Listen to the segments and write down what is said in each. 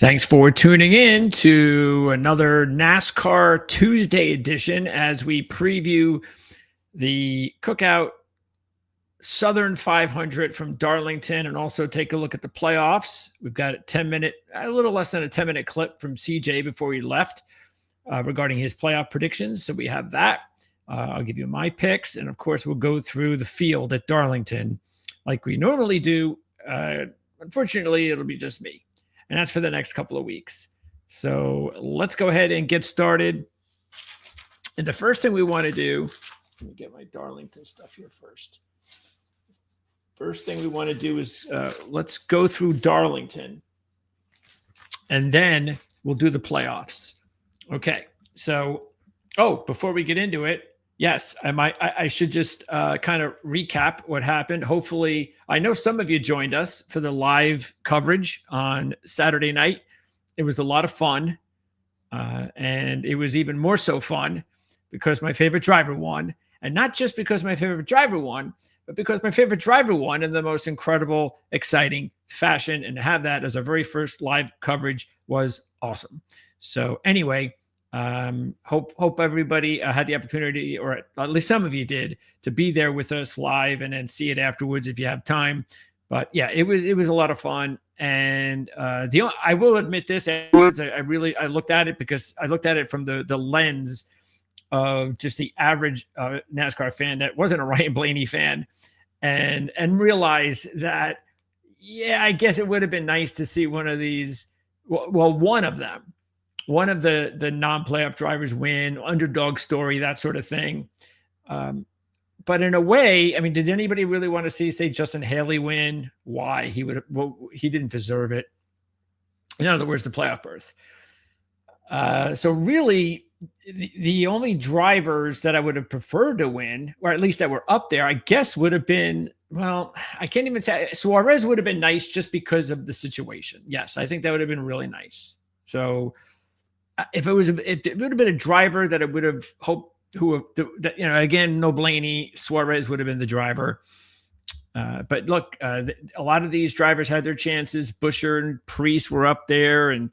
Thanks for tuning in to another NASCAR Tuesday edition as we preview the Cookout Southern 500 from Darlington and also take a look at the playoffs. We've got a little less than a 10-minute clip from CJ before he left regarding his playoff predictions. So we have that. I'll give you my picks. And of course, we'll go through the field at Darlington like we normally do. Unfortunately, it'll be just me. And that's for the next couple of weeks. So let's go ahead and get started. And the first thing we want to do, let me get my Darlington stuff here first. First thing we want to do is let's go through Darlington. And then we'll do the playoffs. Okay. So, before we get into it, yes, I should just kind of recap what happened. Hopefully, I know some of you joined us for the live coverage on Saturday night. It was a lot of fun. And it was even more so fun because my favorite driver won. And not just because my favorite driver won, but because my favorite driver won in the most incredible, exciting fashion. And to have that as our very first live coverage was awesome. So anyway, hope everybody had the opportunity, or at least some of you did, to be there with us live and then see it afterwards if you have time. But yeah, it was a lot of fun. And I will admit this afterwards. I looked at it because I looked at it from the lens of just the average NASCAR fan that wasn't a Ryan Blaney fan, and realized that, yeah, I guess it would have been nice to see one of these. Well, one of them. One of the non-playoff drivers win, underdog story, that sort of thing. But in a way, I mean, did anybody really want to say Justin Haley win? Why? He didn't deserve it. In other words, the playoff berth. So really, the only drivers that I would have preferred to win, or at least that were up there, I guess would have been, well, I can't even say Suarez would have been nice just because of the situation. Yes, I think that would have been really nice. So if it would have been a driver that I would have hoped again, no Blaney, Suarez would have been the driver. But look, a lot of these drivers had their chances. Buescher and Priest were up there, and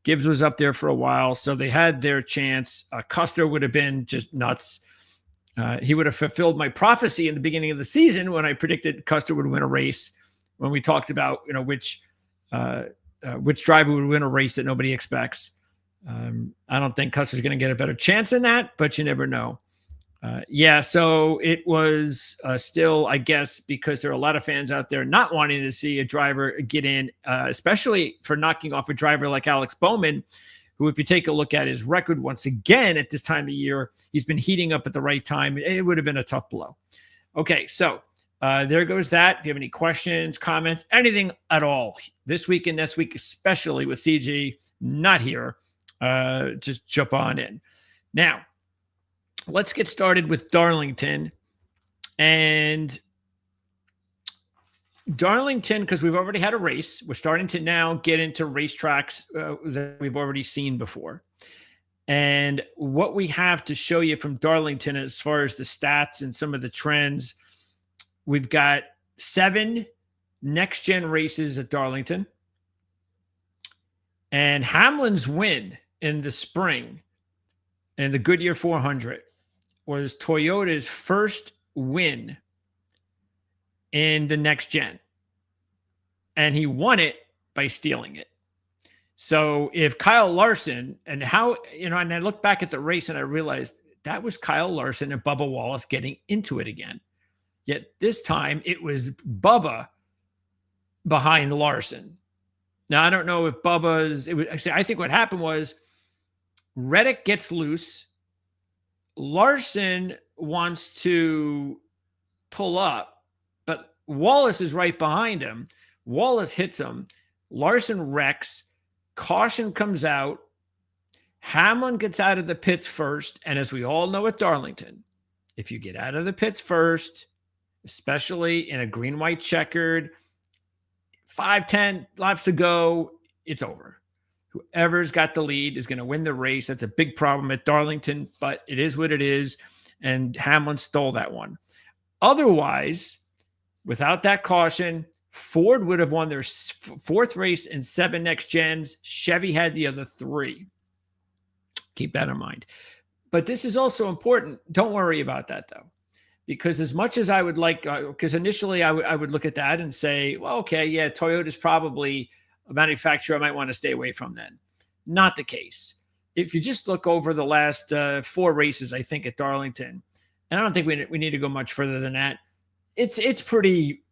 Gibbs was up there for a while. So they had their chance. Custer would have been just nuts. He would have fulfilled my prophecy in the beginning of the season when I predicted Custer would win a race, when we talked about, which driver would win a race that nobody expects. I don't think Custer's going to get a better chance than that, but you never know. So it was still, I guess, because there are a lot of fans out there not wanting to see a driver get in, especially for knocking off a driver like Alex Bowman, who, if you take a look at his record once again at this time of year, he's been heating up at the right time. It would have been a tough blow. Okay, so there goes that. If you have any questions, comments, anything at all this week and next week, especially with CG not here, just jump on in. Now, let's get started with Darlington. And Darlington, because we've already had a race, we're starting to now get into racetracks that we've already seen before. And what we have to show you from Darlington as far as the stats and some of the trends, we've got 7 NextGen races at Darlington. And Hamlin's win in the spring in the Goodyear 400 was Toyota's first win in the NextGen. And he won it by stealing it. So if Kyle Larson, and I look back at the race and I realized that was Kyle Larson and Bubba Wallace getting into it again. Yet this time it was Bubba behind Larson. Now, I don't know if I think what happened was Reddick gets loose. Larson wants to pull up, but Wallace is right behind him. Wallace hits him. Larson wrecks. Caution comes out. Hamlin gets out of the pits first. And as we all know at Darlington, if you get out of the pits first, especially in a green-white checkered, 5-10 laps to go, it's over. Whoever's got the lead is going to win the race. That's a big problem at Darlington, but it is what it is. And Hamlin stole that one. Otherwise, without that caution, Ford would have won their fourth race in 7 next gens. Chevy had the other 3. Keep that in mind. But this is also important. Don't worry about that, though, because as much as I would like, because initially I would look at that and say, well, okay, yeah, Toyota's probably a manufacturer I might want to stay away from then. Not the case. If you just look over the last 4 races, I think, at Darlington, and I don't think we need to go much further than that, it's pretty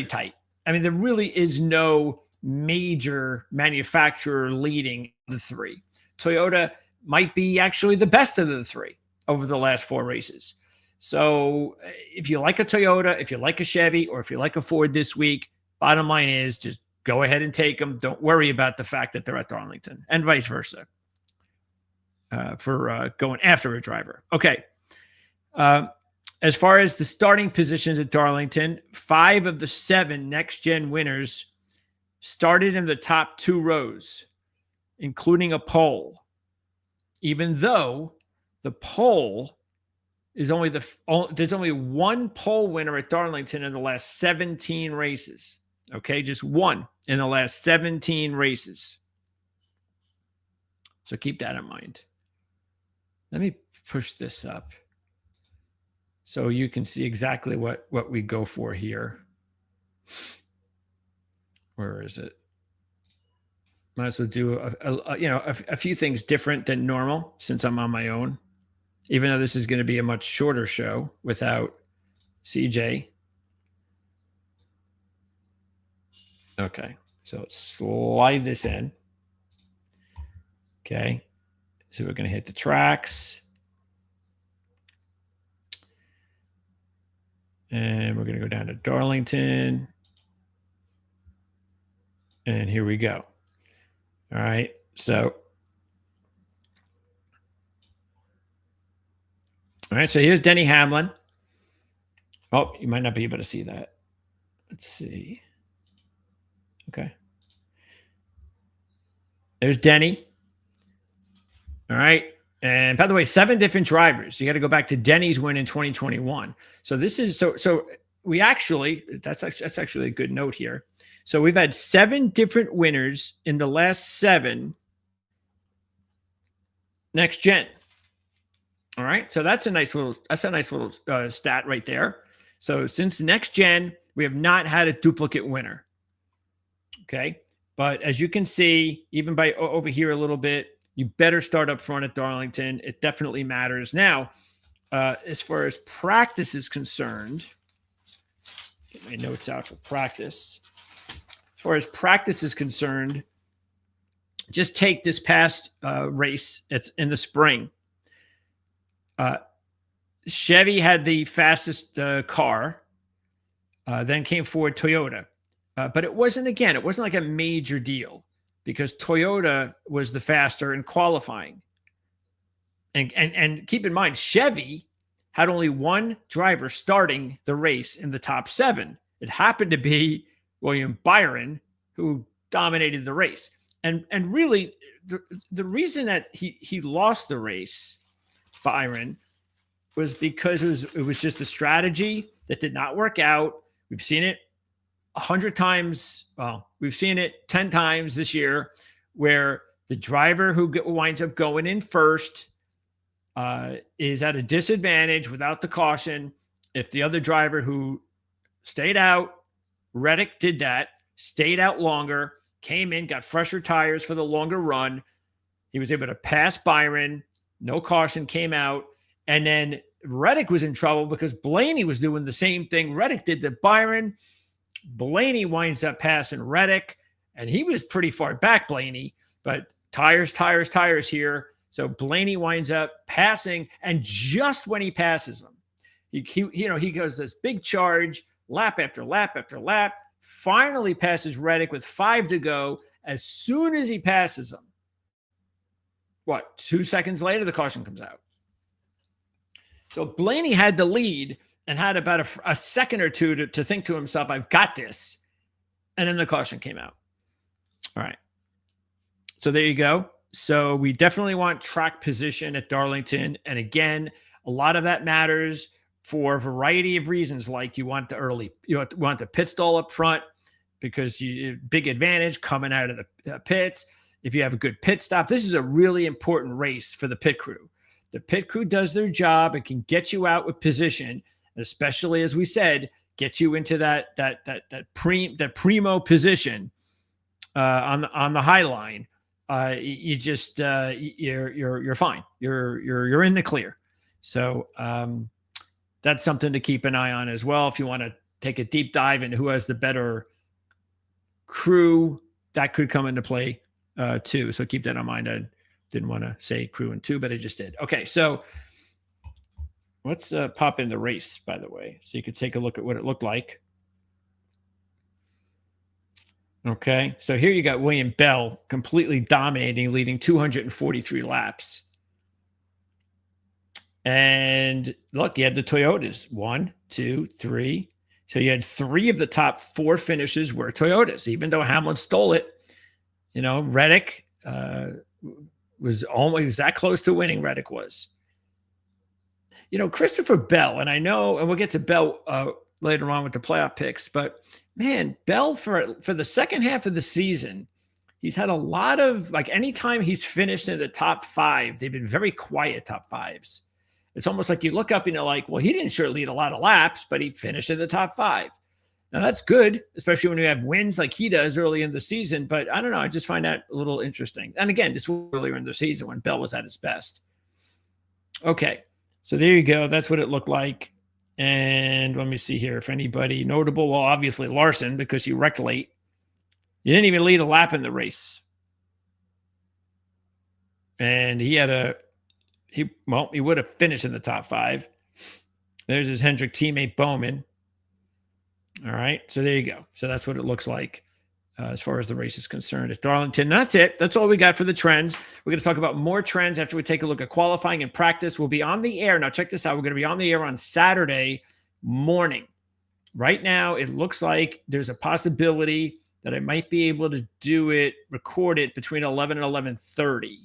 tight. I mean, there really is no major manufacturer leading the 3. Toyota might be actually the best of the 3 over the last 4 races. So if you like a Toyota, if you like a Chevy, or if you like a Ford this week, bottom line is just go ahead and take them. Don't worry about the fact that they're at Darlington, and vice versa for going after a driver. Okay. As far as the starting positions at Darlington, 5 of the 7 next-gen winners started in the top 2 rows, including a pole, even though the pole is there's only 1 pole winner at Darlington in the last 17 races. Okay, just 1 in the last 17 races. So keep that in mind. Let me push this up so you can see exactly what we go for here. Where is it? Might as well do a few things different than normal since I'm on my own, even though this is going to be a much shorter show without CJ. Okay, so let's slide this in. Okay, so we're going to hit the tracks. And we're going to go down to Darlington. And here we go. All right, so. All right, so here's Denny Hamlin. Oh, you might not be able to see that. Let's see. Okay. There's Denny. All right. And by the way, 7 different drivers. You got to go back to Denny's win in 2021. So this is so we actually that's actually a good note here. So we've had 7 different winners in the last 7 next gen. All right. So that's a nice little stat right there. So since next gen, we have not had a duplicate winner. Okay. But as you can see, even by over here a little bit, you better start up front at Darlington. It definitely matters. Now, as far as practice is concerned, get my notes out for practice. As far as practice is concerned, just take this past race. It's in the spring. Chevy had the fastest car. Then came forward Toyota. But it wasn't like a major deal because Toyota was the faster in qualifying. And keep in mind, Chevy had only 1 driver starting the race in the top 7. It happened to be William Byron, who dominated the race. And really, the reason that he lost the race, Byron, was because it was just a strategy that did not work out. We've seen it 100 times. Well, we've seen it 10 times this year where the driver who winds up going in first is at a disadvantage without the caution. If the other driver who stayed out, Reddick did that, stayed out longer, came in, got fresher tires for the longer run. He was able to pass Byron, no caution, came out. And then Reddick was in trouble because Blaney was doing the same thing Reddick did to Byron. Blaney winds up passing Reddick, and he was pretty far back, Blaney, but tires here. So Blaney winds up passing, and just when he passes him, he goes this big charge, lap after lap after lap, finally passes Reddick with 5 to go. As soon as he passes him, 2 seconds later, the caution comes out. So Blaney had the lead and had about a second or two to think to himself, I've got this. And then the caution came out. All right. So there you go. So we definitely want track position at Darlington. And again, a lot of that matters for a variety of reasons. Like you want the pit stall up front. because you big advantage coming out of the pits. If you have a good pit stop, this is a really important race for the pit crew. The pit crew does their job and can get you out with position, especially as we said, get you into that primo position on the high line. You just you're fine. You're in the clear. So that's something to keep an eye on as well. If you want to take a deep dive into who has the better crew, that could come into play too. So keep that in mind. I didn't want to say crew and two, but I just did. Okay, so let's pop in the race, by the way, so you could take a look at what it looked like. Okay, so here you got William Bell completely dominating, leading 243 laps. And look, you had the Toyotas, 1, 2, 3. So you had 3 of the top 4 finishes were Toyotas, even though Hamlin stole it. You know, Reddick was almost that close to winning. Reddick was. You know, Christopher Bell, and I know, and we'll get to Bell later on with the playoff picks, but man, Bell for the second half of the season, he's had a lot of, like, anytime he's finished in the top 5, they've been very quiet top 5s. It's almost like you look up and you're like, well, he didn't sure lead a lot of laps, but he finished in the top 5. Now that's good, especially when you have wins like he does early in the season. But I don't know, I just find that a little interesting. And again, this was earlier in the season when Bell was at his best. Okay, so there you go. That's what it looked like. And let me see here if anybody notable. Well, obviously Larson, because he wrecked late. You didn't even lead a lap in the race. And he would have finished in the top 5. There's his Hendrick teammate Bowman. All right, so there you go. So that's what it looks like as far as the race is concerned at Darlington. That's it. That's all we got for the trends. We're going to talk about more trends after we take a look at qualifying and practice. We'll be on the air. Now, check this out. We're going to be on the air on Saturday morning. Right now, it looks like there's a possibility that I might be able to record it between 11 and 11:30.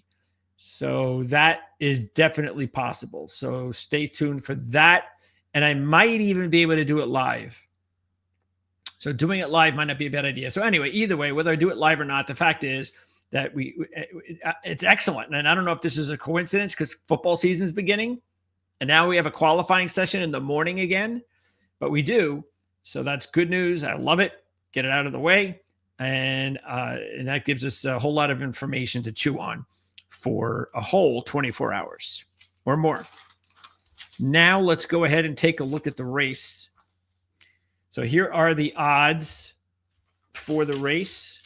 So that is definitely possible. So stay tuned for that. And I might even be able to do it live. So doing it live might not be a bad idea. So anyway, either way, whether I do it live or not, the fact is that it's excellent. And I don't know if this is a coincidence because football season is beginning. And now we have a qualifying session in the morning again. But we do. So that's good news. I love it. Get it out of the way. And that gives us a whole lot of information to chew on for a whole 24 hours or more. Now let's go ahead and take a look at the race. So here are the odds for the race.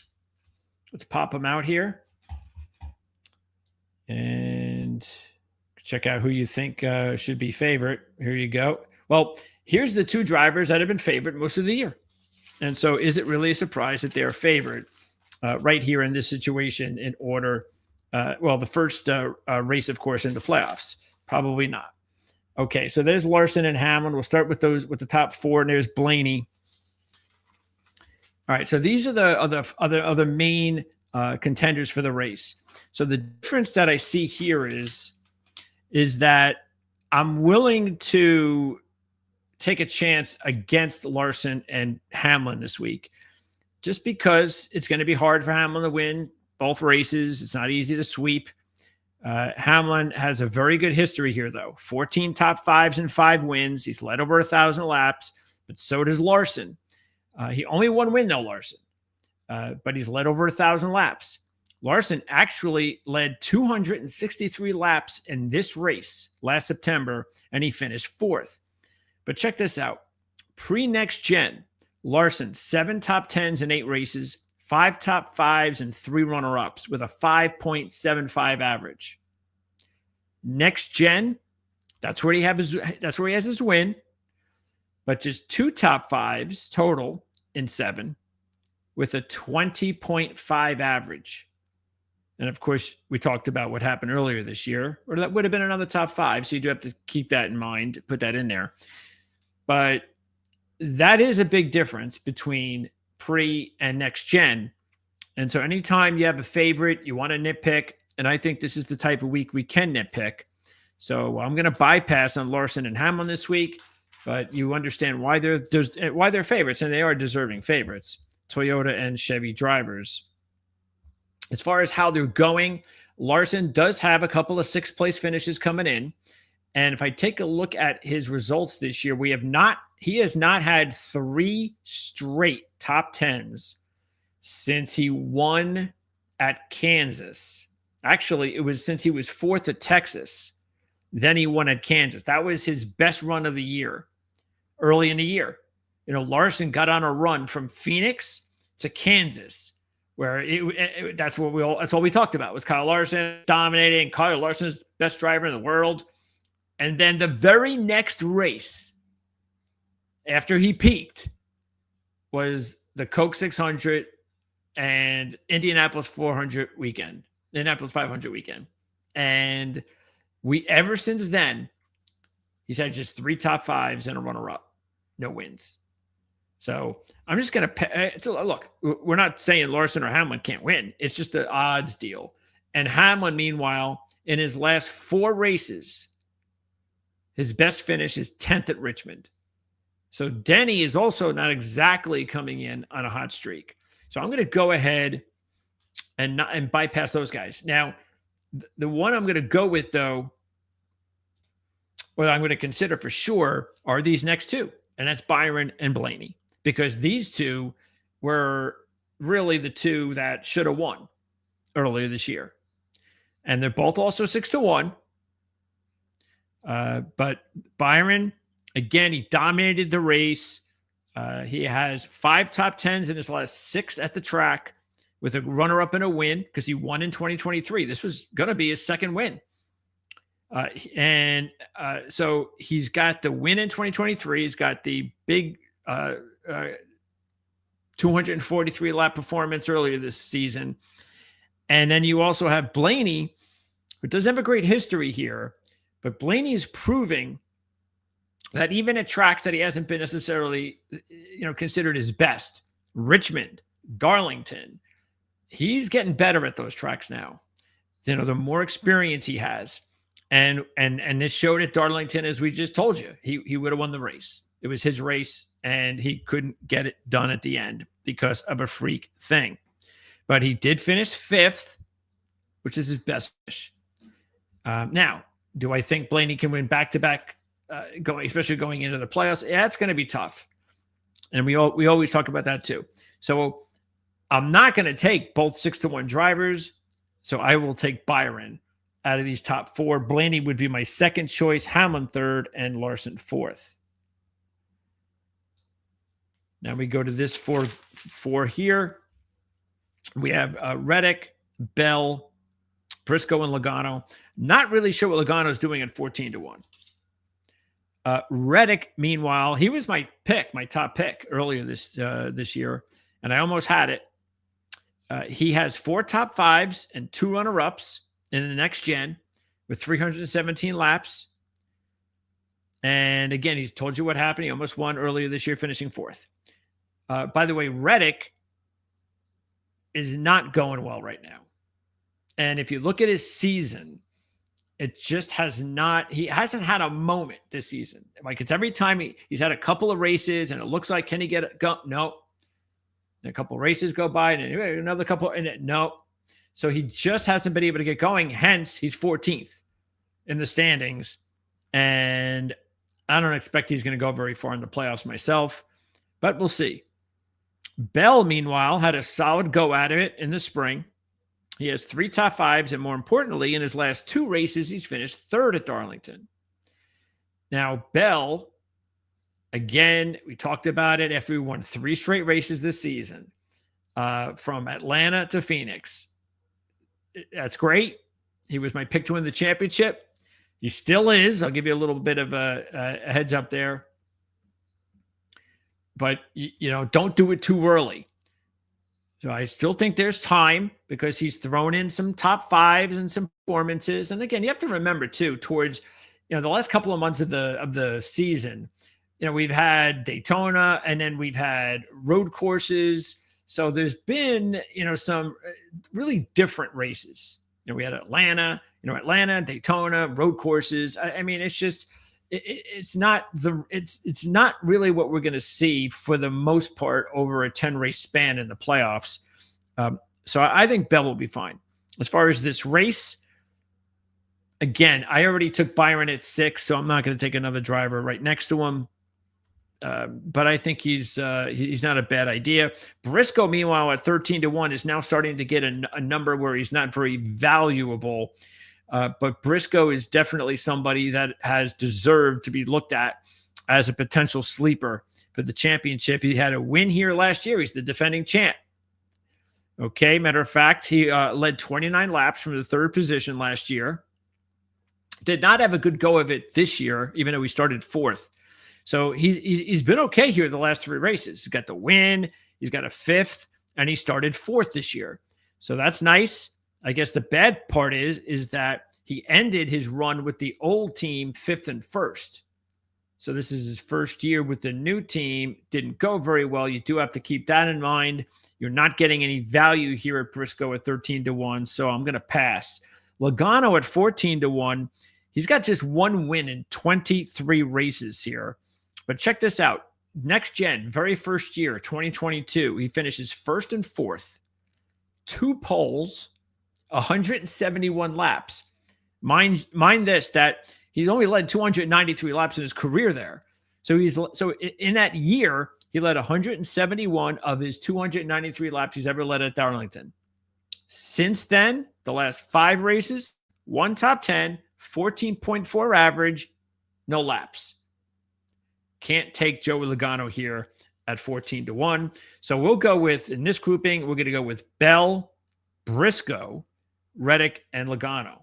Let's pop them out here. And check out who you think should be favorite. Here you go. Well, here's the 2 drivers that have been favorite most of the year. And so is it really a surprise that they're favored right here in this situation in order? The first race, of course, in the playoffs. Probably not. Okay, so there's Larson and Hamlin. We'll start with the top 4, and there's Blaney. All right, so these are the other main contenders for the race. So the difference that I see here is that I'm willing to take a chance against Larson and Hamlin this week, just because it's going to be hard for Hamlin to win both races. It's not easy to sweep. Hamlin has a very good history here, though. 14 top 5s and 5 wins. He's led over 1,000 laps, but so does Larson. He only one win, though, Larson, but he's led over 1,000 laps. Larson actually led 263 laps in this race last September, and he finished 4th. But check this out. Pre-NextGen, Larson, 7 top 10s in 8 races, 5 top 5s and 3 runner-ups with a 5.75 average. NextGen, that's where he has his win, but just 2 top 5s total in 7 with a 20.5 average. And of course, we talked about what happened earlier this year, or that would have been another top 5. So you do have to keep that in mind, put that in there. But that is a big difference between pre and NextGen. And so anytime you have a favorite, you want to nitpick. And I think this is the type of week we can nitpick. So I'm going to bypass on Larson and Hamlin this week, but you understand why they're favorites, and they are deserving favorites. Toyota and Chevy drivers. As far as how they're going, Larson does have a couple of sixth place finishes coming in. And if I take a look at his results this year, he has not had 3 straight top 10s since he won at Kansas. Actually, it was since he was 4th at Texas. Then he won at Kansas. That was his best run of the year, early in the year. Larson got on a run from Phoenix to Kansas, where that's all we talked about was Kyle Larson dominating. Kyle Larson's best driver in the world. And then the very next race after he peaked was the Coke 600 and Indianapolis 500 weekend. And ever since then, he's had just 3 top 5s and a runner-up, no wins. So I'm just going to look. We're not saying Larson or Hamlin can't win. It's just the odds deal. And Hamlin, meanwhile, in his last 4 races, his best finish is 10th at Richmond. So Denny is also not exactly coming in on a hot streak. So I'm going to go ahead and bypass those guys. Now, the one I'm going to go with, though, what I'm going to consider for sure are these next 2, and that's Byron and Blaney, because these 2 were really the 2 that should have won earlier this year. And they're both also 6-1. But Byron, again, he dominated the race. He has 5 top 10s in his last 6 at the track with a runner-up and a win because he won in 2023. This was going to be his second win. So he's got the win in 2023. He's got the big 243 lap performance earlier this season. And then you also have Blaney, who doesn't have a great history here, but Blaney is proving that even at tracks that he hasn't been necessarily, considered his best, Richmond, Darlington, he's getting better at those tracks now. The more experience he has. And this showed at Darlington, as we just told you, he would have won the race. It was his race, and he couldn't get it done at the end because of a freak thing. But he did finish 5th, which is his best finish. Now, do I think Blaney can win back-to-back, especially going into the playoffs? Yeah, it's going to be tough. And we always talk about that too. So I'm not going to take both 6-1 drivers. So I will take Byron out of these top 4. Blaney would be my second choice, Hamlin 3rd, and Larson 4th. Now we go to this 4 here. We have Reddick, Bell, Briscoe, and Logano. Not really sure what Logano is doing at 14-1. Reddick, meanwhile, he was my top pick earlier this year, and I almost had it. He has 4 top 5s and 2 runner-ups in the next gen with 317 laps. And again, he's told you what happened. He almost won earlier this year, finishing 4th. By the way, Reddick is not going well right now. And if you look at his season, it just he hasn't had a moment this season. Like, it's every time he's had a couple of races and it looks like, can he get it? No. And a couple of races go by and another couple, no. So he just hasn't been able to get going. Hence, he's 14th in the standings. And I don't expect he's going to go very far in the playoffs myself, but we'll see. Bell, meanwhile, had a solid go at it in the spring. He has 3 top 5s, and more importantly, in his last 2 races, he's finished 3rd at Darlington. Now, Bell, again, we talked about it after we won 3 straight races this season, from Atlanta to Phoenix. That's great. He was my pick to win the championship. He still is. I'll give you a little bit of a heads up there. But, don't do it too early. So I still think there's time because he's thrown in some top 5s and some performances. And again, you have to remember too, towards, the last couple of months of the season, we've had Daytona and then we've had road courses. So there's been, some really different races. We had Atlanta, Daytona, road courses. I mean, it's just, it's not really what we're going to see for the most part over a 10 race span in the playoffs. So I think Bell will be fine. As far as this race, again, I already took Byron at 6, so I'm not going to take another driver right next to him. But I think he's not a bad idea. Briscoe, meanwhile, at 13-1, is now starting to get a number where he's not very valuable. But Briscoe is definitely somebody that has deserved to be looked at as a potential sleeper for the championship. He had a win here last year. He's the defending champ. Okay, matter of fact, he led 29 laps from the 3rd position last year. Did not have a good go of it this year, even though he started 4th. So he's been okay here the last 3 races. He's got the win, he's got a 5th, and he started 4th this year. So that's nice. I guess the bad part is that he ended his run with the old team 5th and 1st. So this is his first year with the new team. Didn't go very well. You do have to keep that in mind. You're not getting any value here at Briscoe at 13-1, so I'm going to pass. Logano at 14-1. He's got just 1 win in 23 races here. But check this out. NextGen, very first year, 2022, he finishes 1st and 4th. 2 poles, 171 laps. Mind this, that he's only led 293 laps in his career there. So in that year, he led 171 of his 293 laps he's ever led at Darlington. Since then, the last 5 races, 1 top 10, 14.4 average, no laps. Can't take Joey Logano here at 14-1. So we'll go with, in this grouping, we're going to go with Bell, Briscoe, Reddick, and Logano.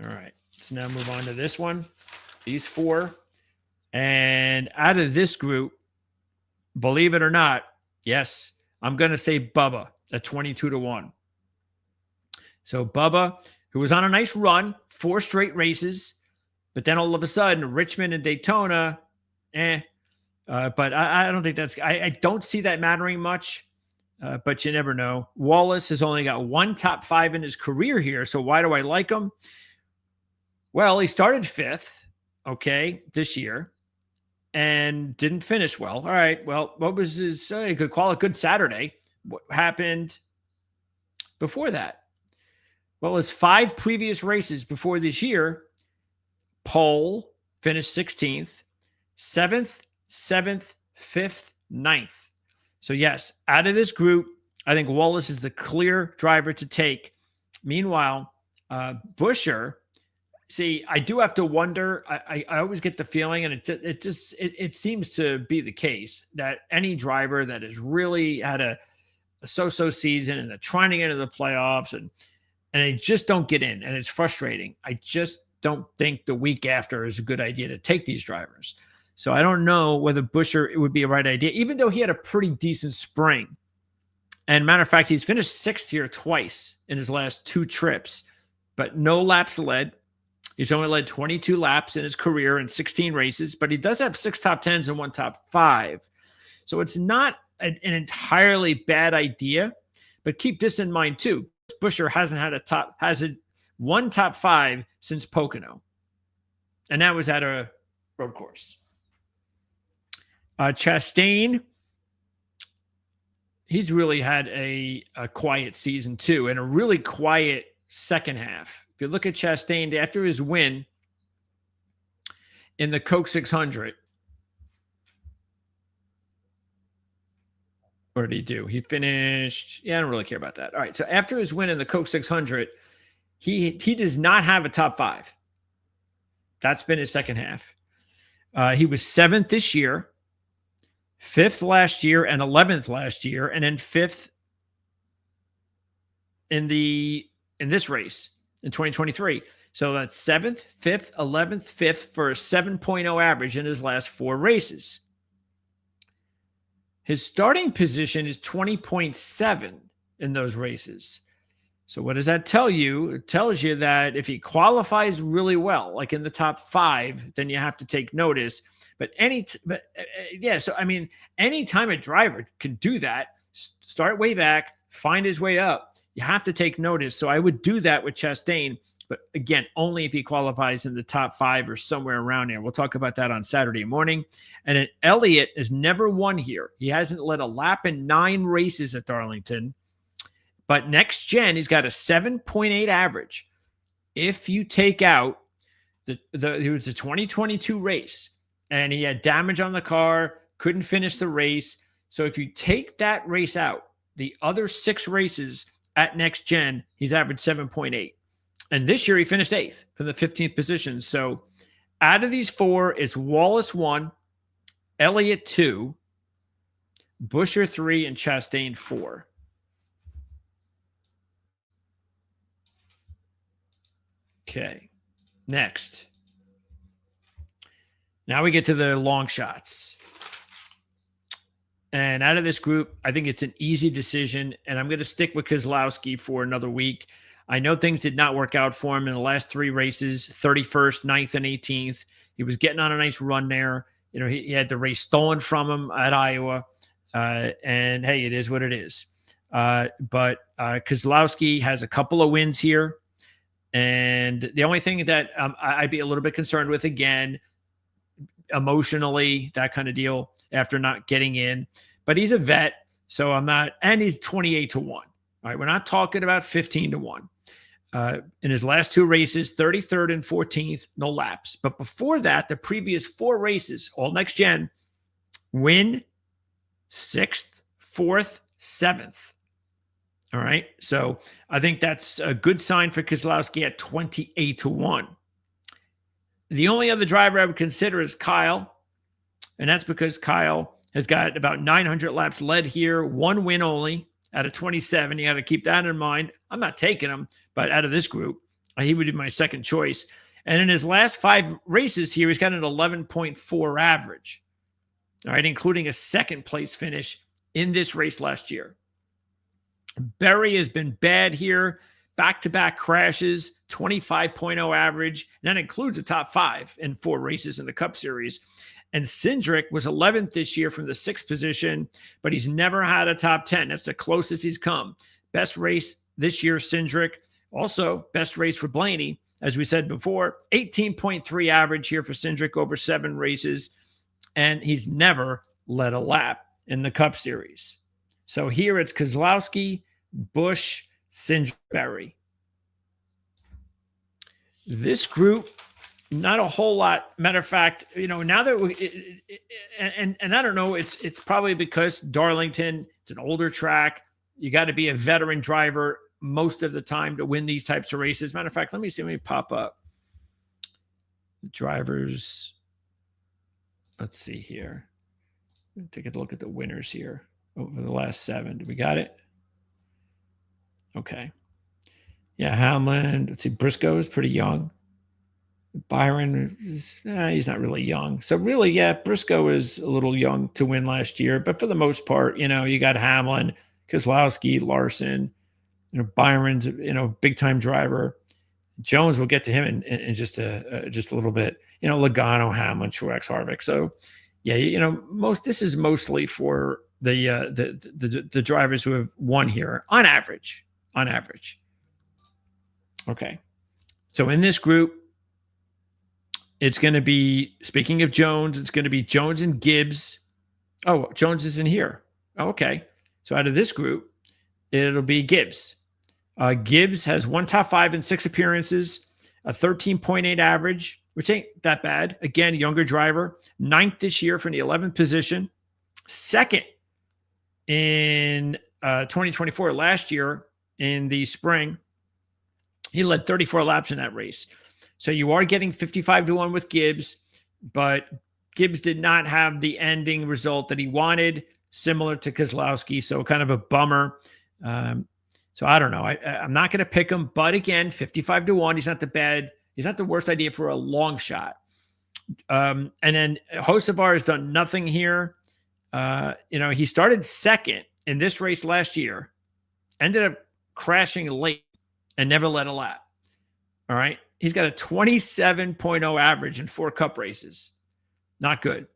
All right. Let's now move on to this one. These 4. And out of this group, believe it or not, yes, I'm going to say Bubba at 22-1. So Bubba, who was on a nice run, 4 straight races, but then all of a sudden, Richmond and Daytona, but I don't think that's, I don't see that mattering much, but you never know. Wallace has only got 1 top 5 in his career here, so why do I like him? Well, he started 5th, okay, this year, and didn't finish well. All right, well, what was his, you could call it good Saturday. What happened before that? Well, his 5 previous races before this year, pole, finished 16th, 7th, 7th, 5th, 9th. So yes, out of this group, I think Wallace is the clear driver to take. Meanwhile, Buescher, see, I do have to wonder. I always get the feeling, and it seems to be the case, that any driver that has really had a so-so season and they're trying to get into the playoffs and they just don't get in, and it's frustrating. I just don't think the week after is a good idea to take these drivers. So I don't know whether Buescher, it would be a right idea, even though he had a pretty decent spring. And matter of fact, he's finished 6th here twice in his last 2 trips, but no laps led. He's only led 22 laps in his career in 16 races, but he does have 6 top 10s and 1 top 5. So it's not an entirely bad idea, but keep this in mind too. Buescher hasn't had 1 top 5 since Pocono, and that was at a road course. Chastain, he's really had a quiet season too, and a really quiet second half. If you look at Chastain after his win in the Coke 600, what did he do? He finished, I don't really care about that. All right, so after his win in the Coke 600, he does not have a top 5. That's been his second half. He was 7th this year, 5th last year, and 11th last year, and then 5th in this race in 2023. So that's 7th, 5th, 11th, 5th for a 7.0 average in his last 4 races. His starting position is 20.7 in those races. So what does that tell you? It tells you that if he qualifies really well, like in the top 5, then you have to take notice. But so I mean, anytime a driver can do that, start way back, find his way up, you have to take notice. So I would do that with Chastain. but again, only if he qualifies in the top 5 or somewhere around there. We'll talk about that on Saturday morning. And then Elliott has never won here. He hasn't led a lap in 9 races at Darlington. But NextGen, he's got a 7.8 average. If you take out it was a 2022 race, and he had damage on the car, couldn't finish the race. So if you take that race out, the other 6 races at NextGen, he's averaged 7.8. And this year he finished 8th from the 15th position. So out of these 4, it's Wallace 1, Elliott 2, Buescher 3, and Chastain 4. Okay. Next. Now we get to the long shots. And out of this group, I think it's an easy decision. And I'm going to stick with Keselowski for another week. I know things did not work out for him in the last 3 races, 31st, 9th, and 18th. He was getting on a nice run there. You know, he had the race stolen from him at Iowa. And hey, it is what it is. But Keselowski has a couple of wins here. And the only thing that I'd be a little bit concerned with, again, emotionally, that kind of deal after not getting in. But he's a vet, so I'm not, and he's 28-1. All right, we're not talking about 15-1. In his last 2 races, 33rd and 14th, no laps. But before that, the previous 4 races, all NextGen, win 6th, 4th, 7th. All right. So I think that's a good sign for Keselowski at 28-1. The only other driver I would consider is Kyle. And that's because Kyle has got about 900 laps led here, 1 win only out of 27. You got to keep that in mind. I'm not taking him, but out of this group, he would be my second choice. And in his last 5 races here, he's got an 11.4 average. All right. Including a second place finish in this race last year. Berry has been bad here. Back-to-back crashes, 25.0 average. And that includes a top 5 in 4 races in the Cup Series. And Cindric was 11th this year from the 6th position, but he's never had a top 10. That's the closest he's come. Best race this year, Cindric. Also, best race for Blaney. As we said before, 18.3 average here for Cindric over 7 races. And he's never led a lap in the Cup Series. So here it's Keselowski, Busch, Cindric, Berry. This group, not a whole lot. Matter of fact, you know, now that and I don't know, it's probably because Darlington, it's an older track. You got to be a veteran driver most of the time to win these types of races. Matter of fact, let me pop up the drivers. Let's see here. Take a look at the winners here over the last 7. Do we got it? Okay. Yeah, Hamlin. Let's see. Briscoe is pretty young. Byron, he's not really young. So really, yeah, Briscoe is a little young to win last year. But for the most part, you know, you got Hamlin, Keselowski, Larson, you know, Byron's, you know, big-time driver. Jones, will get to him in just a little bit. You know, Logano, Hamlin, Truex, Harvick. So, yeah, you know, this is mostly for the drivers who have won here on average. Okay. So in this group, it's going to be, speaking of Jones, it's going to be Jones and Gibbs. Oh, Jones is in here. Oh, okay. So out of this group, it'll be Gibbs. Gibbs has 1 top 5 in 6 appearances, a 13.8 average, which ain't that bad. Again, younger driver. 9th this year from the 11th position. 2nd in 2024, last year in the spring. He led 34 laps in that race. So you are getting 55-1 with Gibbs, but Gibbs did not have the ending result that he wanted, similar to Keselowski. So kind of a bummer. So I don't know. I'm not going to pick him, but again, 55-1. He's not the worst idea for a long shot. And then Hocevar has done nothing here. You know, he started 2nd in this race last year, ended up crashing late and never led a lap. All right. He's got a 27.0 average in 4 Cup races. Not good.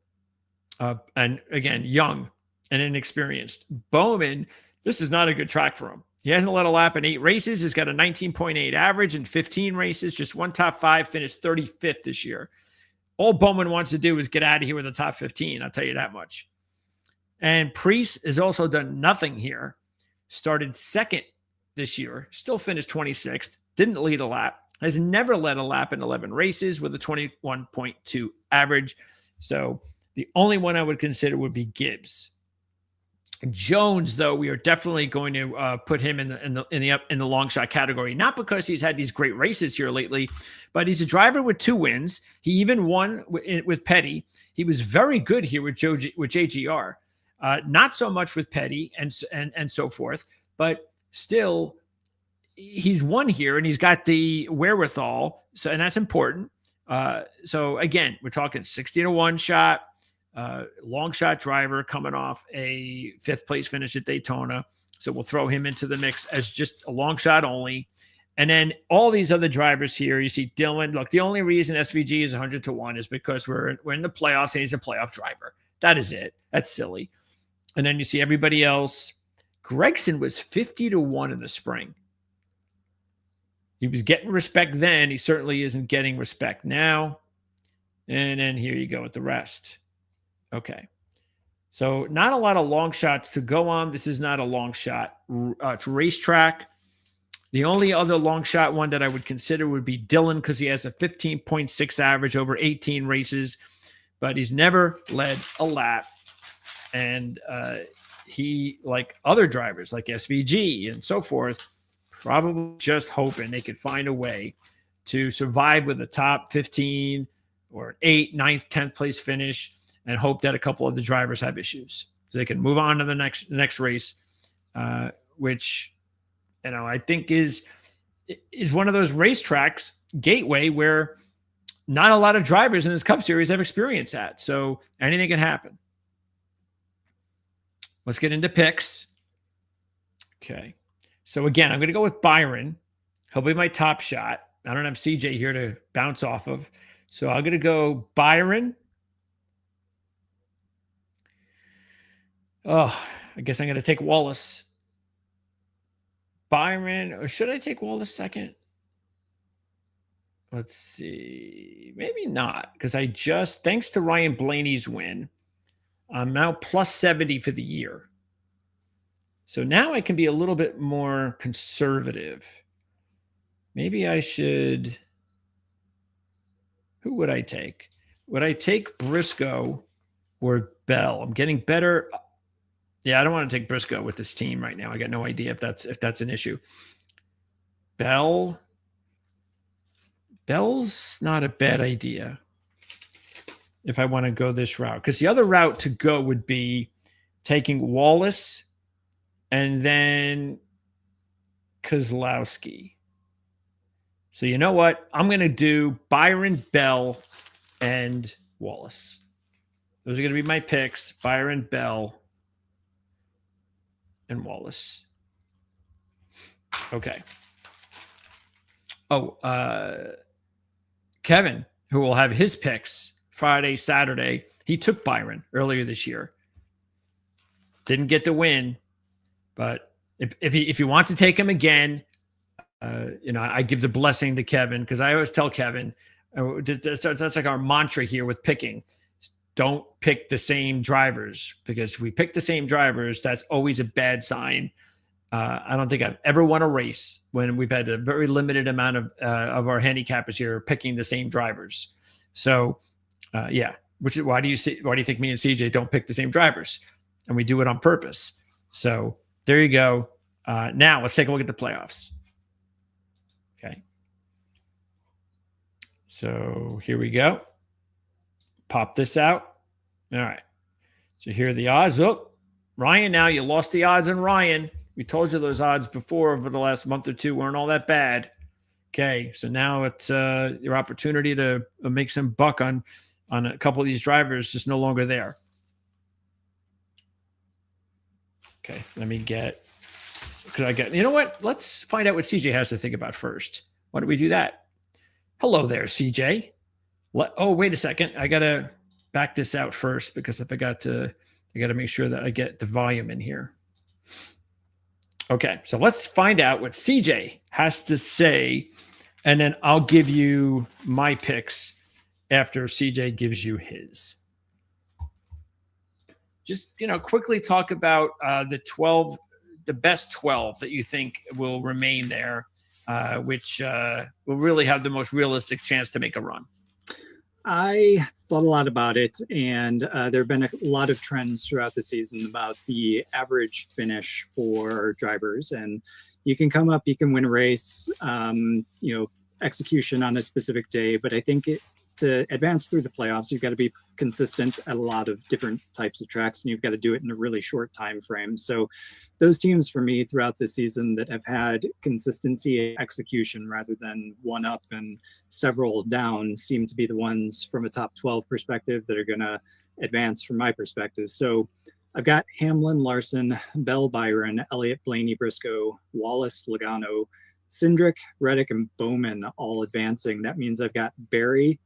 And again, young and inexperienced. Bowman, this is not a good track for him. He hasn't led a lap in 8 races. He's got a 19.8 average in 15 races. Just one top 5, finished 35th this year. All Bowman wants to do is get out of here with a top 15. I'll tell you that much. And Priest has also done nothing here. Started second this year. Still finished 26th. Didn't lead a lap. Has never led a lap in 11 races with a 21.2 average. So the only one I would consider would be Gibbs. Jones, though, we are definitely going to put him in the long shot category. Not because he's had these great races here lately, but he's a driver with 2 wins. He even won with Petty. He was very good here with JGR. Not so much with Petty and so forth, but still, he's won here and he's got the wherewithal. So, and that's important. So again, we're talking 60-1 shot. Long shot driver coming off a 5th place finish at Daytona. So we'll throw him into the mix as just a long shot only. And then all these other drivers here, you see Dylan. Look, the only reason SVG is 100-1 is because we're in the playoffs and he's a playoff driver. That is it. That's silly. And then you see everybody else. Gregson was 50-1 in the spring. He was getting respect then. He certainly isn't getting respect now. And then here you go with the rest. Okay. So not a lot of long shots to go on. This is not a long shot racetrack. The only other long shot one that I would consider would be Dylan because he has a 15.6 average over 18 races, but he's never led a lap. And he, like other drivers like SVG and so forth, probably just hoping they could find a way to survive with a top 15 or an 8th, 9th, 10th place finish and hope that a couple of the drivers have issues so they can move on to the next race, which, I think is one of those racetracks, Gateway, where not a lot of drivers in this Cup Series have experience at. So anything can happen. Let's get into picks. Okay. So again, I'm going to go with Byron. He'll be my top shot. I don't have CJ here to bounce off of. So I'm going to go Byron. Oh, I guess I'm going to take Wallace. Byron, or should I take Wallace second? Let's see. Maybe not, because thanks to Ryan Blaney's win, I'm now plus 70 for the year. So now I can be a little bit more conservative. Maybe I should. Who would I take? Would I take Briscoe or Bell? I'm getting better. Yeah, I don't want to take Briscoe with this team right now. I got no idea if that's an issue. Bell's not a bad idea if I want to go this route. Because the other route to go would be taking Wallace and then Kozlowski. So you know what? I'm going to do Byron, Bell, and Wallace. Those are going to be my picks. Byron, Bell, and Wallace. Okay. Oh, Kevin, who will have his picks Friday, Saturday. He took Byron earlier this year. Didn't get the win, but if he wants to take him again, I give the blessing to Kevin because I always tell Kevin, that's like our mantra here with picking. Don't pick the same drivers because if we pick the same drivers, that's always a bad sign. I don't think I've ever won a race when we've had a very limited amount of our handicappers here picking the same drivers. So, yeah, which is why do you think me and CJ don't pick the same drivers? And we do it on purpose. So there you go. Now let's take a look at the playoffs. Okay. So here we go. Pop this out. All right. So here are the odds. Oh, Ryan, now you lost the odds on Ryan. We told you those odds before over the last month or two weren't all that bad. Okay. So now it's your opportunity to make some buck on a couple of these drivers just no longer there. Okay. Let me get, you know what? Let's find out what CJ has to think about first. Why don't we do that? Hello there, CJ. Oh, wait a second. I got to back this out first because I got to make sure that I get the volume in here. Okay, so let's find out what CJ has to say, and then I'll give you my picks after CJ gives you his. Just, quickly talk about the best 12 that you think will remain there, which will really have the most realistic chance to make a run. I thought a lot about it, and there have been a lot of trends throughout the season about the average finish for drivers. And you can come up, you can win a race, execution on a specific day. But I think to advance through the playoffs, you've got to be consistent at a lot of different types of tracks, and you've got to do it in a really short time frame. So those teams for me throughout the season that have had consistency execution rather than one up and several down seem to be the ones from a top 12 perspective that are going to advance from my perspective. So I've got Hamlin, Larson, Bell, Byron, Elliott, Blaney, Briscoe, Wallace, Logano, Cindric, Reddick, and Bowman all advancing. That means I've got Barry,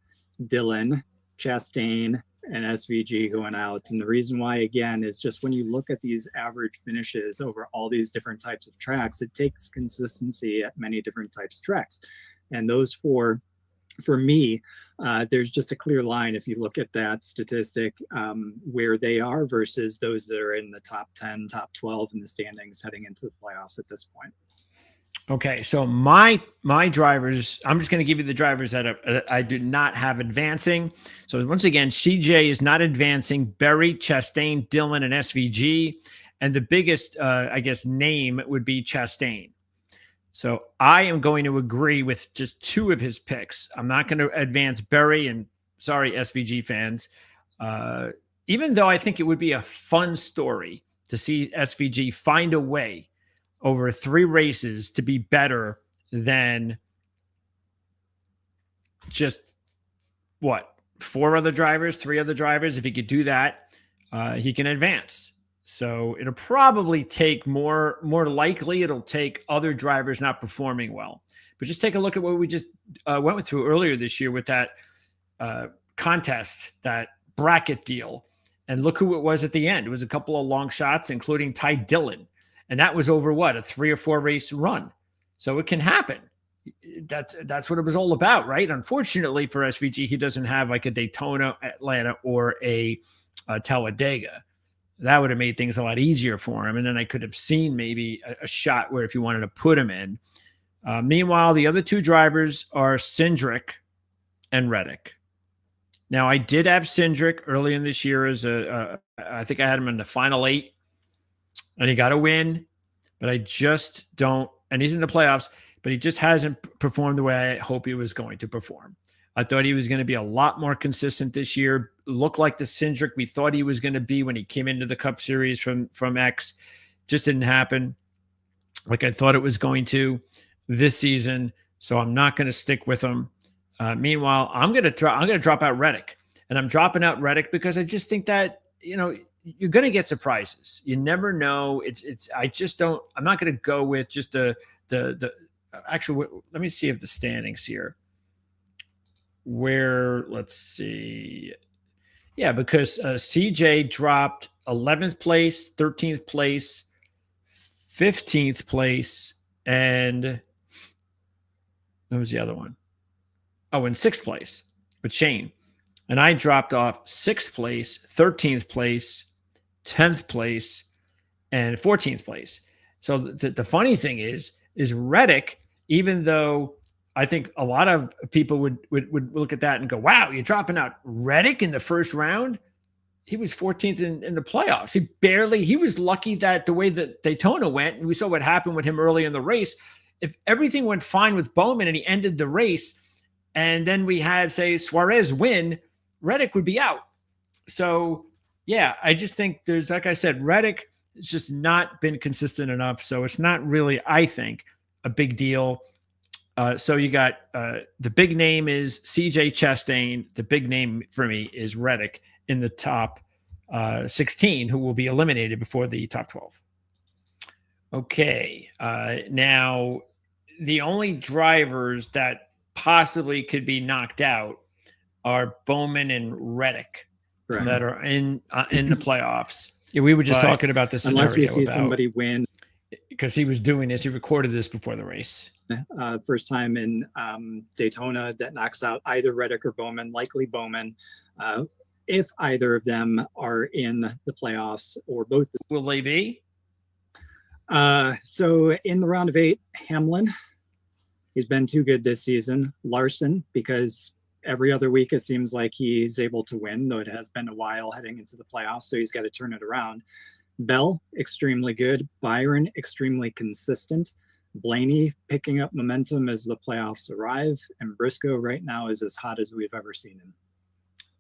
Dillon, Chastain, and SVG going out. And the reason why, again, is just when you look at these average finishes over all these different types of tracks, it takes consistency at many different types of tracks. And those four, for me, there's just a clear line if you look at that statistic where they are versus those that are in the top 10, top 12 in the standings heading into the playoffs at this point. Okay, so my drivers, I'm just going to give you the drivers that I do not have advancing. So once again, CJ is not advancing. Berry, Chastain, Dillon, and SVG. And the biggest, name would be Chastain. So I am going to agree with just two of his picks. I'm not going to advance Berry, and sorry, SVG fans. Even though I think it would be a fun story to see SVG find a way over 3 races to be better than just 3 other drivers. If he could do that, he can advance. So it'll probably take more likely it'll take other drivers not performing well. But just take a look at what we just went through earlier this year with that contest, that bracket deal. And look who it was at the end. It was a couple of long shots, including Ty Dillon. And that was over a 3 or 4 race run. So it can happen. That's what it was all about, right? Unfortunately for SVG, he doesn't have like a Daytona, Atlanta, or a Talladega. That would have made things a lot easier for him. And then I could have seen maybe a shot where if you wanted to put him in. Meanwhile, the other 2 drivers are Cindric and Reddick. Now, I did have Cindric early in this year as I think I had him in the final 8. And he got a win, but I just don't, and he's in the playoffs, but he just hasn't performed the way I hope he was going to perform. I thought he was going to be a lot more consistent this year. Looked like the Cindric we thought he was going to be when he came into the Cup Series from X. Just didn't happen like I thought it was going to this season. So I'm not going to stick with him. Meanwhile, I'm going to drop out Reddick, and I'm dropping out Reddick because I just think that, you're going to get surprises. You never know. I'm not going to go with just actually, let me see if the standings here let's see. Yeah, because CJ dropped 11th place, 13th place, 15th place, and what was the other one? Oh, in 6th place with Shane. And I dropped off 6th place, 13th place, 10th place, and 14th place. So the funny thing is Reddick, even though I think a lot of people would look at that and go, wow, you're dropping out Reddick in the first round? He was 14th in the playoffs. He was lucky that the way that Daytona went, and we saw what happened with him early in the race. If everything went fine with Bowman and he ended the race, and then we had, say, Suarez win, Reddick would be out. So, yeah, I just think there's, like I said, Reddick has just not been consistent enough. So it's not really, I think, a big deal. So you got the big name is CJ Chastain. The big name for me is Reddick in the top 16, who will be eliminated before the top 12. Okay. Now, the only drivers that possibly could be knocked out are Bowman and Reddick that are in the playoffs. Yeah, we were just talking about this unless we see somebody win. because he was doing this. He recorded this before the race. First time in Daytona that knocks out either Reddick or Bowman, likely Bowman. If either of them are in the playoffs or both. Will they be? So in the round of 8, Hamlin, he's been too good this season. Larson, because every other week it seems like he's able to win, though it has been a while heading into the playoffs, so he's got to turn it around. Bell, extremely good. Byron, extremely consistent. Blaney picking up momentum as the playoffs arrive, and Briscoe right now is as hot as we've ever seen him.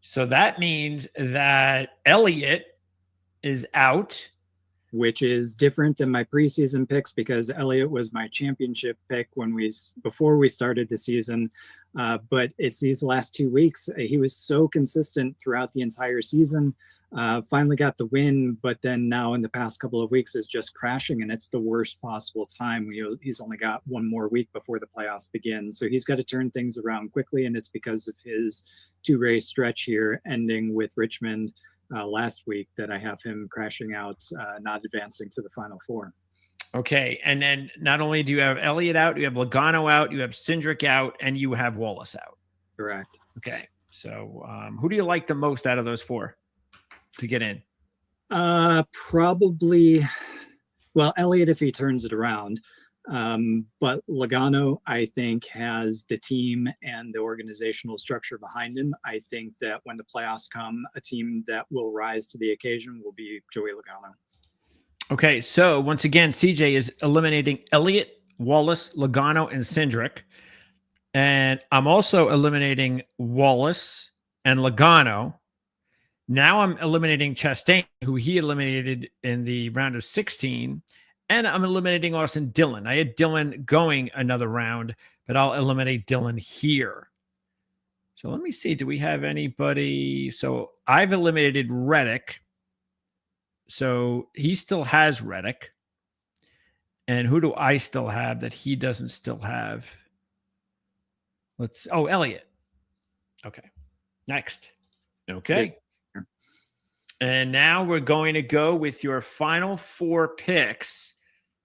So that means that Elliott is out, which is different than my preseason picks because Elliott was my championship pick before we started the season. But it's these last 2 weeks, he was so consistent throughout the entire season. Finally got the win, but then now in the past couple of weeks is just crashing, and it's the worst possible time. He's only got one more week before the playoffs begin, so he's got to turn things around quickly, and it's because of his 2-race stretch here ending with Richmond last week that I have him crashing out, not advancing to the Final Four. Okay, and then not only do you have Elliott out, you have Logano out, you have Cindric out, and you have Wallace out. Correct. Okay, so who do you like the most out of those 4 to get in? Probably, well, Elliott if he turns it around. But Logano, I think, has the team and the organizational structure behind him. I think that when the playoffs come, a team that will rise to the occasion will be Joey Logano. Okay, so once again, CJ is eliminating Elliott, Wallace, Logano, and Cindric. And I'm also eliminating Wallace and Logano. Now I'm eliminating Chastain, who he eliminated in the round of 16. And I'm eliminating Austin Dillon. I had Dillon going another round, but I'll eliminate Dillon here. So let me see. Do we have anybody? So I've eliminated Reddick. So he still has Reddick. And who do I still have that he doesn't still have? Elliott. Okay. Next. Okay. Yeah. And now we're going to go with your final 4 picks.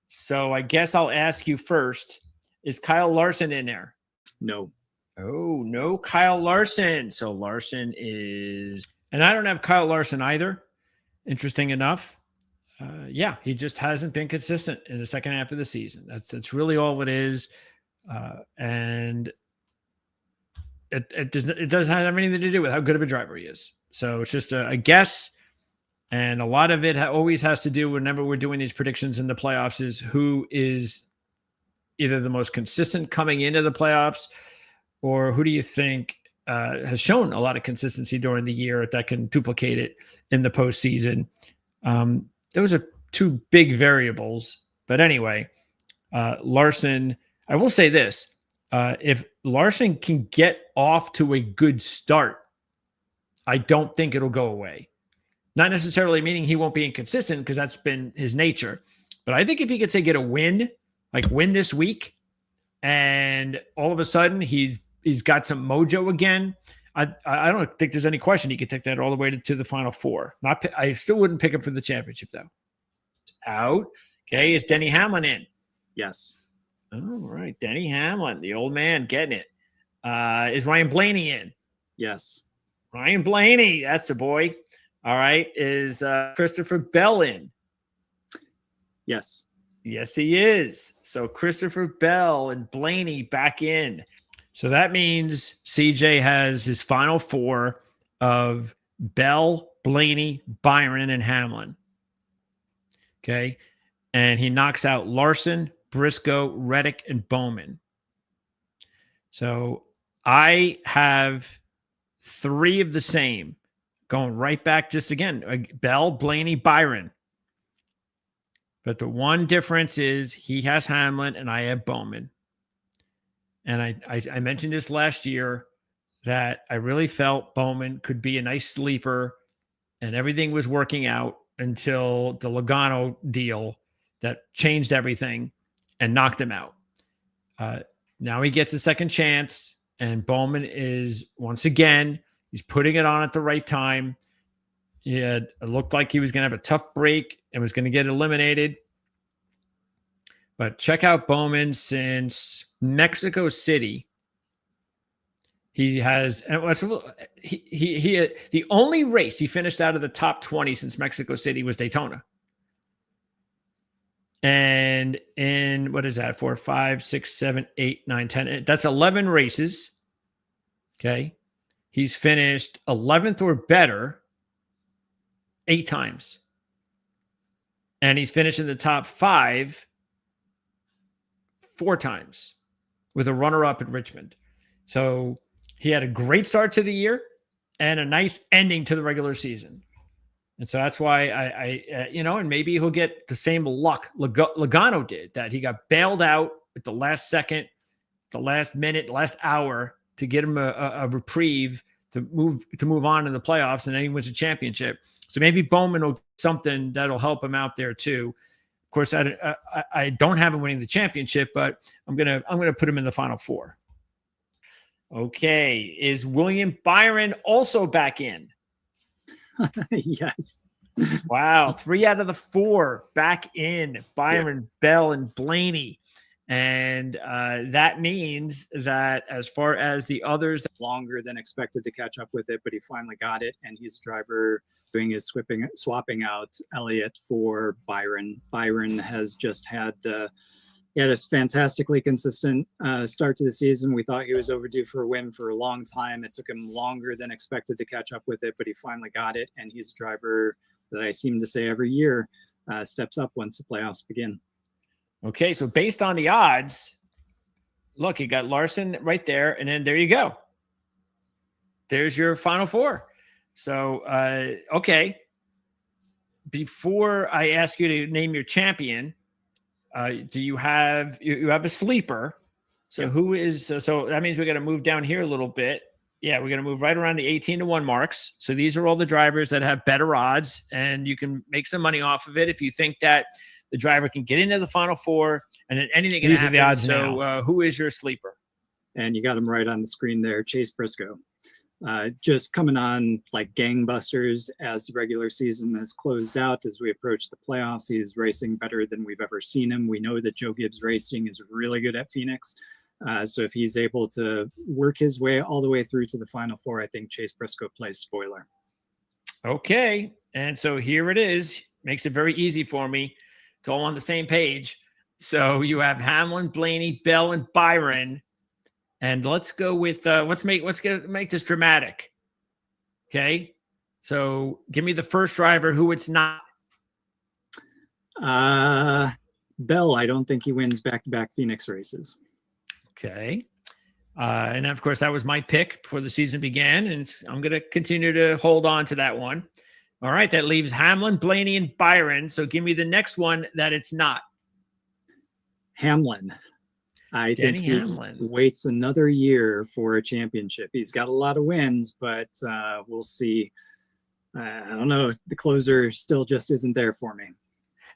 So I guess I'll ask you first, is Kyle Larson in there? No. Oh, no Kyle Larson. So Larson is, and I don't have Kyle Larson either. Interesting enough. Yeah, he just hasn't been consistent in the second half of the season. That's really all it is. And it doesn't have anything to do with how good of a driver he is. So it's just a guess. And a lot of it always has to do whenever we're doing these predictions in the playoffs is who is either the most consistent coming into the playoffs or who do you think has shown a lot of consistency during the year that can duplicate it in the postseason. Those are 2 big variables. But anyway, Larson, I will say this. If Larson can get off to a good start, I don't think it'll go away. Not necessarily meaning he won't be inconsistent because that's been his nature. But I think if he could say get a win, like win this week, and all of a sudden he's got some mojo again, I don't think there's any question he could take that all the way to the Final Four. I still wouldn't pick him for the championship though. It's out. Okay, is Denny Hamlin in? Yes. All right, Denny Hamlin, the old man getting it. Is Ryan Blaney in? Yes. Ryan Blaney, that's a boy. All right. Is Christopher Bell in? Yes. Yes, he is. So Christopher Bell and Blaney back in. So that means CJ has his final 4 of Bell, Blaney, Byron, and Hamlin. Okay. And he knocks out Larson, Briscoe, Reddick, and Bowman. So I have 3 of the same. Going right back just again, Bell, Blaney, Byron. But the one difference is he has Hamlin and I have Bowman. And I mentioned this last year that I really felt Bowman could be a nice sleeper and everything was working out until the Logano deal that changed everything and knocked him out. Now he gets a second chance and Bowman is once again, he's putting it on at the right time. It looked like he was going to have a tough break and was going to get eliminated. But check out Bowman since Mexico City. He has, and the only race he finished out of the top 20 since Mexico City was Daytona. And in, what is that? 4, 5, 6, 7, 8, 9, 10. That's 11 races. Okay. He's finished 11th or better 8 times. And he's finished in the top 5 4 times with a runner-up at Richmond. So he had a great start to the year and a nice ending to the regular season. And so that's why and maybe he'll get the same luck Logano did, that he got bailed out at the last second, the last minute, the last hour to get him a reprieve to move on in the playoffs, and then he wins a championship. So maybe Bowman will get something that'll help him out there too. Of course, I don't have him winning the championship, but I'm gonna put him in the Final Four. Okay, is William Byron also back in? Yes. Wow, 3 out of the 4 back in. Byron, Bell, and Blaney. And that means that as far as the others, longer than expected to catch up with it, but he finally got it, and he's driver doing his swapping out Elliott for Byron. Byron has just had a fantastically consistent start to the season. We thought he was overdue for a win for a long time. It took him longer than expected to catch up with it, but he finally got it, and he's a driver that I seem to say every year steps up once the playoffs begin. Okay, so based on the odds, look, you got Larson right there, and then there you go. There's your Final Four. So, okay. Before I ask you to name your champion, do you have a sleeper? So who is so that means we're going to move down here a little bit. Yeah, we're going to move right around the 18-1 marks. So these are all the drivers that have better odds, and you can make some money off of it if you think that the driver can get into the Final Four, and then anything can happen. These are the odds now. So who is your sleeper? And you got him right on the screen there, Chase Briscoe. Just coming on like gangbusters as the regular season has closed out. As we approach the playoffs, he is racing better than we've ever seen him. We know that Joe Gibbs Racing is really good at Phoenix. So if he's able to work his way all the way through to the Final Four, I think Chase Briscoe plays spoiler. Okay. And so here it is. Makes it very easy for me. It's all on the same page. So you have Hamlin, Blaney, Bell, and Byron. And let's go with let's make this dramatic. Okay. So give me the first driver who it's not. Bell, I don't think he wins back-to-back Phoenix races. Okay. And of course, that was my pick before the season began, and I'm going to continue to hold on to that one. All right, that leaves Hamlin, Blaney, and Byron. So give me the next one that it's not. Hamlin. I think he waits another year for a championship. He's got a lot of wins, but we'll see. I don't know. The closer still just isn't there for me.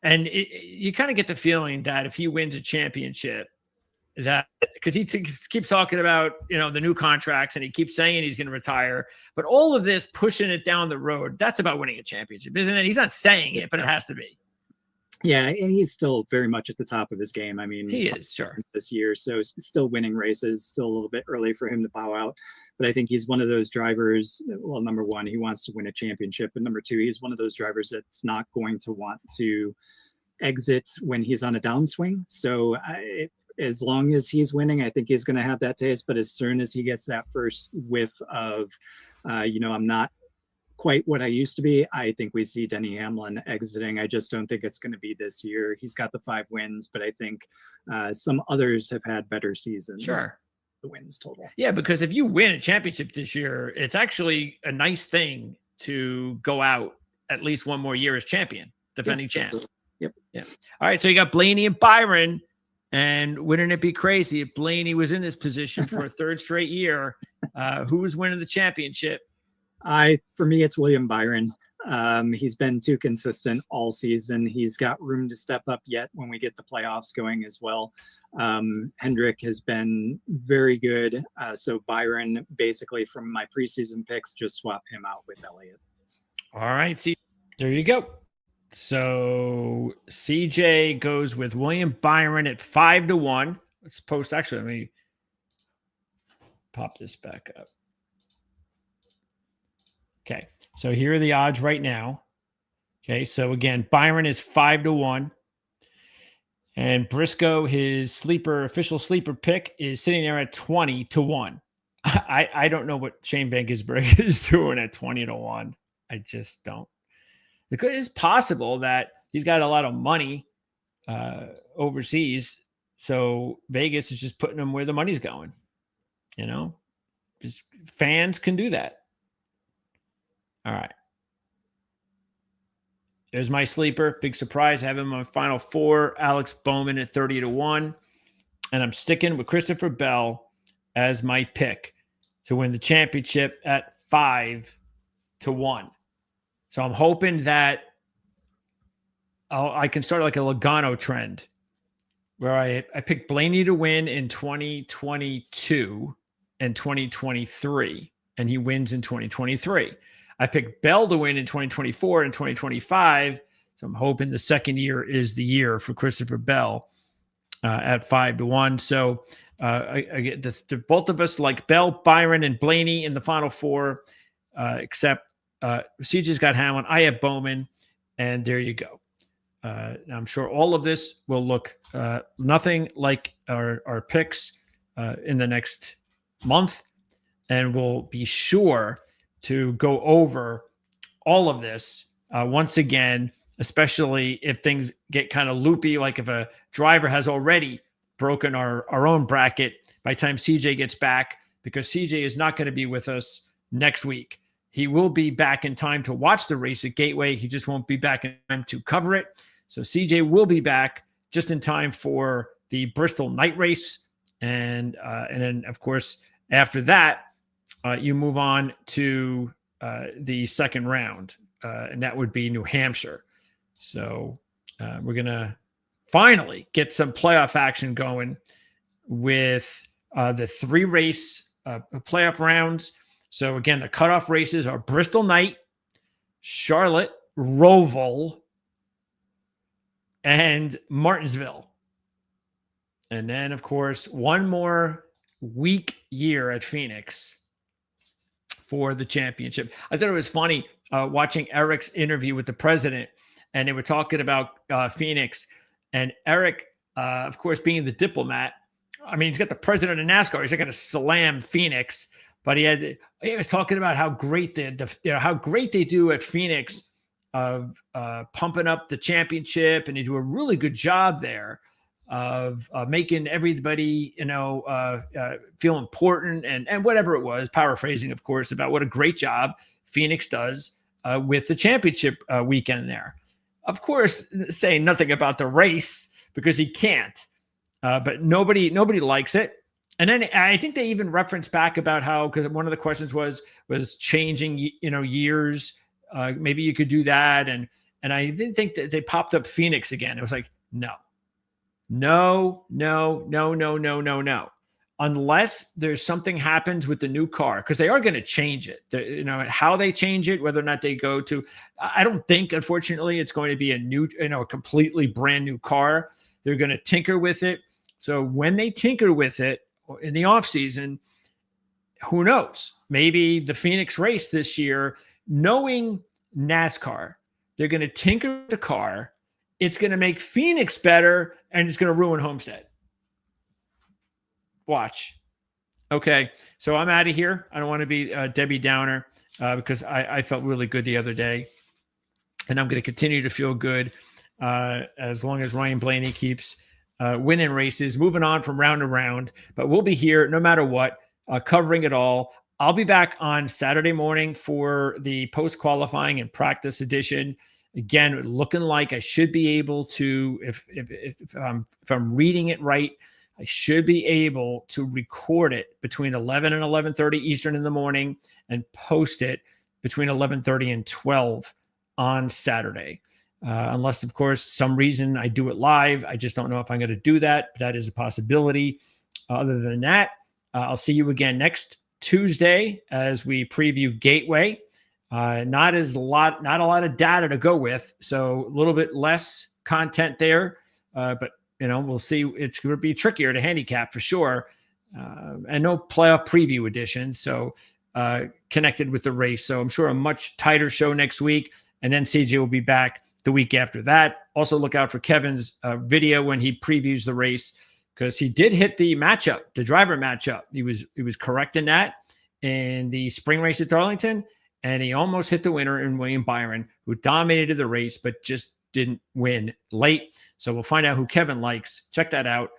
And you kind of get the feeling that if he wins a championship, that because he keeps talking about the new contracts, and he keeps saying he's going to retire, but all of this pushing it down the road, that's about winning a championship, isn't it? He's not saying it, but it has to be. Yeah, and he's still very much at the top of his game. I mean, he is, sure, this year, so still winning races, still a little bit early for him to bow out. But I think he's one of those drivers. Well, number one, he wants to win a championship, and number two, he's one of those drivers that's not going to want to exit when he's on a downswing. So as long as he's winning, I think he's going to have that taste. But as soon as he gets that first whiff of, I'm not quite what I used to be, I think we see Denny Hamlin exiting. I just don't think it's going to be this year. He's got the 5 wins, but I think some others have had better seasons. Sure. The wins total. Yeah, because if you win a championship this year, it's actually a nice thing to go out at least one more year as champion, defending champ. Yep. Yeah. All right. So you got Blaney and Byron. And wouldn't it be crazy if Blaney was in this position for a third straight year? Who was winning the championship? For me, it's William Byron. He's been too consistent all season. He's got room to step up yet when we get the playoffs going as well. Hendrick has been very good. So Byron, basically from my preseason picks, just swap him out with Elliott. All right. See, there you go. So CJ goes with William Byron at 5-1. Let's post. Actually, let me pop this back up. Okay. So here are the odds right now. Okay. So again, Byron is 5-1. And Briscoe, his official sleeper pick, is sitting there at 20-1. I don't know what Shane Van Gisbergen is doing at 20-1. I just don't. Because it's possible that he's got a lot of money overseas, so Vegas is just putting him where the money's going. Just fans can do that. All right. There's my sleeper. Big surprise. I have him on final four. Alex Bowman at 30-1. And I'm sticking with Christopher Bell as my pick to win the championship at 5-1. So I'm hoping that I can start like a Logano trend where I picked Blaney to win in 2022 and 2023, and he wins in 2023. I picked Bell to win in 2024 and 2025. So I'm hoping the second year is the year for Christopher Bell at 5-1. So I get both of us like Bell, Byron, and Blaney in the final four, except CJ's got Hamlin. I have Bowman, and there you go. I'm sure all of this will look nothing like our picks in the next month, and we'll be sure to go over all of this once again, especially if things get kind of loopy, like if a driver has already broken our own bracket by the time CJ gets back, because CJ is not going to be with us next week. He will be back in time to watch the race at Gateway. He just won't be back in time to cover it. So CJ will be back just in time for the Bristol night race. And then, of course, after that, you move on to the second round, and that would be New Hampshire. So we're going to finally get some playoff action going with the 3-race playoff rounds. So, again, the cutoff races are Bristol night, Charlotte, Roval, and Martinsville. And then, of course, one more week year at Phoenix for the championship. I thought it was funny watching Eric's interview with the president, and they were talking about Phoenix. And Eric, of course, being the diplomat, I mean, he's got the president of NASCAR. He's not going to slam Phoenix, but he was talking about how great they do at Phoenix of pumping up the championship, and they do a really good job there of making everybody, feel important and whatever it was, paraphrasing, of course, about what a great job Phoenix does with the championship weekend there. Of course, saying nothing about the race because he can't, but nobody likes it. And then I think they even referenced back about how, because one of the questions was changing, years. Maybe you could do that. And I didn't think that they popped up Phoenix again. It was like, no. Unless there's something happens with the new car, because they are going to change it. How they change it, whether or not they go to, I don't think, unfortunately, it's going to be a new, a completely brand new car. They're going to tinker with it. So when they tinker with it in the off season, who knows? Maybe the Phoenix race this year, knowing NASCAR, they're going to tinker with the car. It's going to make Phoenix better, and it's going to ruin Homestead. Watch. Okay, so I'm out of here. I don't want to be Debbie Downer because I felt really good the other day, and I'm going to continue to feel good as long as Ryan Blaney keeps winning races, moving on from round to round. But we'll be here no matter what, covering it all. I'll be back on Saturday morning for the post-qualifying and practice edition. Again, looking like I should be able to, if I'm reading it right, I should be able to record it between 11 and 11:30 Eastern in the morning and post it between 11:30 and 12 on Saturday. Unless, of course, some reason I do it live. I just don't know if I'm going to do that, but that is a possibility. Other than that, I'll see you again next Tuesday as we preview Gateway. Not a lot of data to go with, so a little bit less content there. But we'll see. It's going to be trickier to handicap for sure, and no playoff preview edition. So connected with the race. So I'm sure a much tighter show next week, and then CJ will be back the week after that. Also look out for Kevin's video when he previews the race, because he did hit the matchup, the driver matchup. He was correct in that in the spring race at Darlington, and he almost hit the winner in William Byron, who dominated the race but just didn't win late. So we'll find out who Kevin likes. Check that out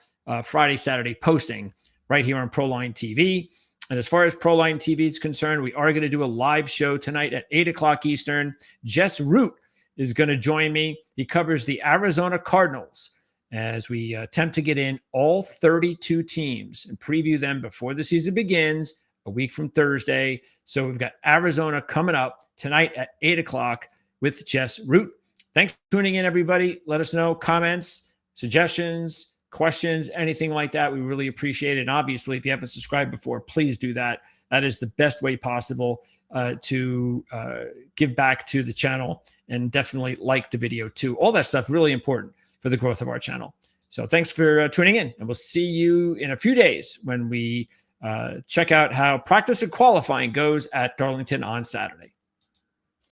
Friday, Saturday posting right here on Proline TV. And as far as Proline TV is concerned, we are going to do a live show tonight at 8 o'clock Eastern. Jess Root is going to join me. He covers the Arizona Cardinals as we attempt to get in all 32 teams and preview them before the season begins a week from Thursday. So we've got Arizona coming up tonight at 8 o'clock with Jess Root. Thanks for tuning in, everybody. Let us know comments, suggestions, questions, anything like that. We really appreciate it. And obviously, if you haven't subscribed before, please do that. That is the best way possible to give back to the channel, and definitely like the video too. All that stuff really important for the growth of our channel. So thanks for tuning in, and we'll see you in a few days when we check out how practice and qualifying goes at Darlington on Saturday.